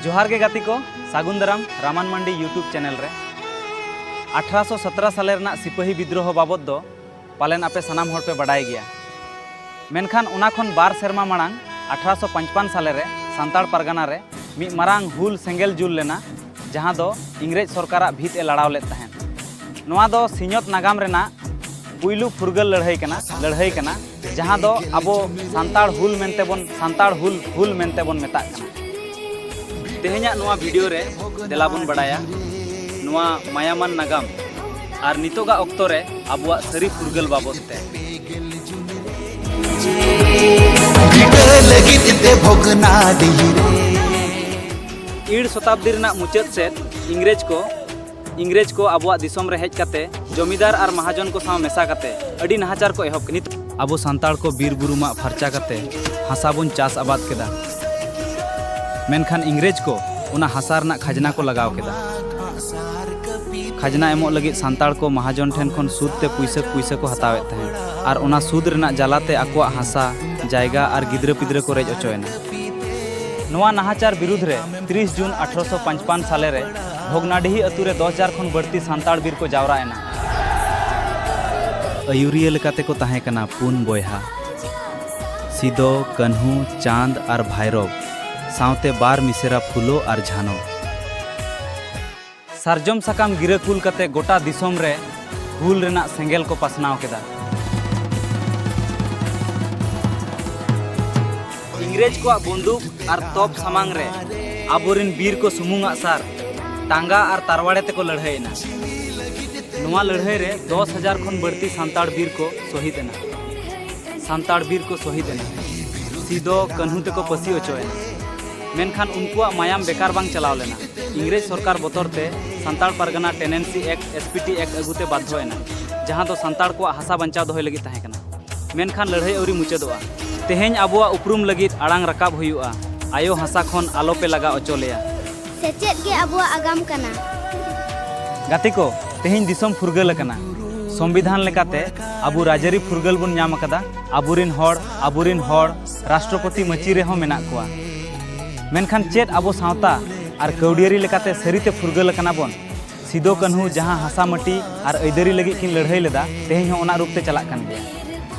जोहार के गाती को सागुन दाराम रामान मंडी यूट्यूब चैनल रे 1817 साल रेना सिपाही विद्रोह बाबद दो पालेन आपे सानाम होड़ पे बड़ाई गया। मेनखान उना खन बार सेरमा मांग 1855 साल रे सांताड़ परगना रे मी मारांग हुल सेंगेल जुल लेना जहां दो इंग्रेज सरकारा भीत ए लड़ाव लेत तहेन। नोआ दो सिñot नागाम रेना पुइलू फुरगल लड़ाई कना जहां दो अबो सांताड़ हुल मेंते बोन मेताग कना। तेहेña नोआ वीडियो रे देला बोन बड़ाया नोआ मायामान नागाम और नितोगा ऑक्तो रे अबुआ सरी फुरगल बाबद ते। ईड़ शताब्दी रेना मुचाद सेद इंग्रेज को अबुआ दिसोम रे हेज काते जमीदार और महाजन को साव मेसा काते अडी नाहाचार को एहब नित अबो सांताड़ को बीर बुरु मा फरचा काते हासा बोन चास आबाद केदा। मेनखान इंग्रेज को उना हासा रना खजना को लगाव केदा। खजना एमो लगी सांताड़ को महाजन ठेन खन सूद ते पुइसा को हतावे तहेन और उना सूद रना जलाते आकुआ हासा जायगा और गिद्रा पिद्रा को रेज अचोयना। नोआ नाहाचार विरुद्ध रे 30 जून 1855 साले रे भोगनाडीही अतु रे 10,000 खन बढ़ती सांताड़ बीर को जावरा एना। अयुरिया लेकाते को ताहे कना पुन बोयहा सिदो कन्हू चांद और भैरव सावते बार मिसेरा फुलो और झानो। सारजम साकाम गिरा कुल कते गोटा दिसोम रे हुल रेना सेंगेल को पासनाव केदा। इंग्रेज को बंदूक और तोप सामांग रे आबोरिन बीर को सुमुंग सार टांगा और तारवाड़े ते को लड़ाईना। नोआ लड़ाई रे 10,000 खन बढ़ती सांताड़ बीर को शहीद एना। सिदो कन्हू ते को पसी अचोएना। मेनखान उनकुआ मायाम बेकार बांग चलाव लेना। इंग्रेज सरकार बतर ते Santhal Pargana tenancy act SPT act अगुते बाध्य एना जहां दो सांताड़ को हासा बंचाव दोहय लगी ताहे कना। मेनखान लड़ाई अवरी मुचादोआ। तेहेñ अबुआ उपरूम लगी आड़ांग रकाब हुयुआ आयो हासा खन आलो पे लगा अचोलेया। सेचेद के अबुआ आगाम कना। गाती को तेहेñ दिसोम फुरगल कना। संविधान लेकाते अबु राजरी फुरगल बुन नाम कदा। अबुरिन होड़ राष्ट्रपति मची रेहो मेना कुआ। मेनखान चेद अबो सावता और कौडियरी लेकाते सरीते फुरगल कना बोन। सिदो कन्हू जहां हासा मटी और ऐदरी लगी किन लड़ाई लेदा तेहेñ हो ओना रूप ते चलाक कन गया।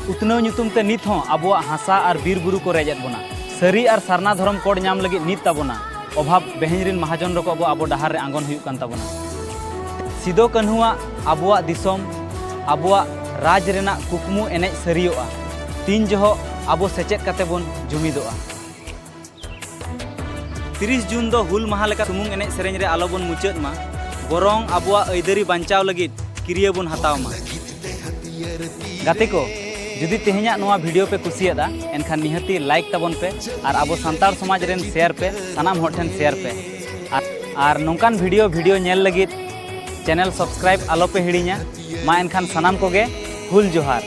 उतनव ᱧᱩᱛᱩᱢ ते नित हो अबुआ हासा और बीर बुरु को रेजेद बोना। सरी और सारना धर्म कोड नाम लगी नित ताबोना अभाव बेहेंजरिन महाजन रको अबो डहार रे आंगन हुयुक कान ताबोना। सिदो कन्हुआ अबुआ दिसोम अबुआ राज रेना कुकमु एनेज सरियोआ तीन जहो अबो सेचेद काते बोन जुमिदोआ। 30 जून दो हुल माहा लेका सुमुंग एनेज सेरेंज रे आलो बोन मुचाद मा बरंग अबुआ ऐदरी बांचाव लगी किरिया बोन हताव मा। गाते को जुदी तेहेña नोआ वीडियो पे कुसियादा एनखान निहती लाइक ताबोन पे और अबो सांताड़ समाज रेन शेयर पे सानाम होड़ ठेन शेयर पे और नोंकान वीडियो नेल लगी चैनल सब्सक्राइब आलो पे हिड़ीña मा एनखान सानाम कोगे हुल जोहार।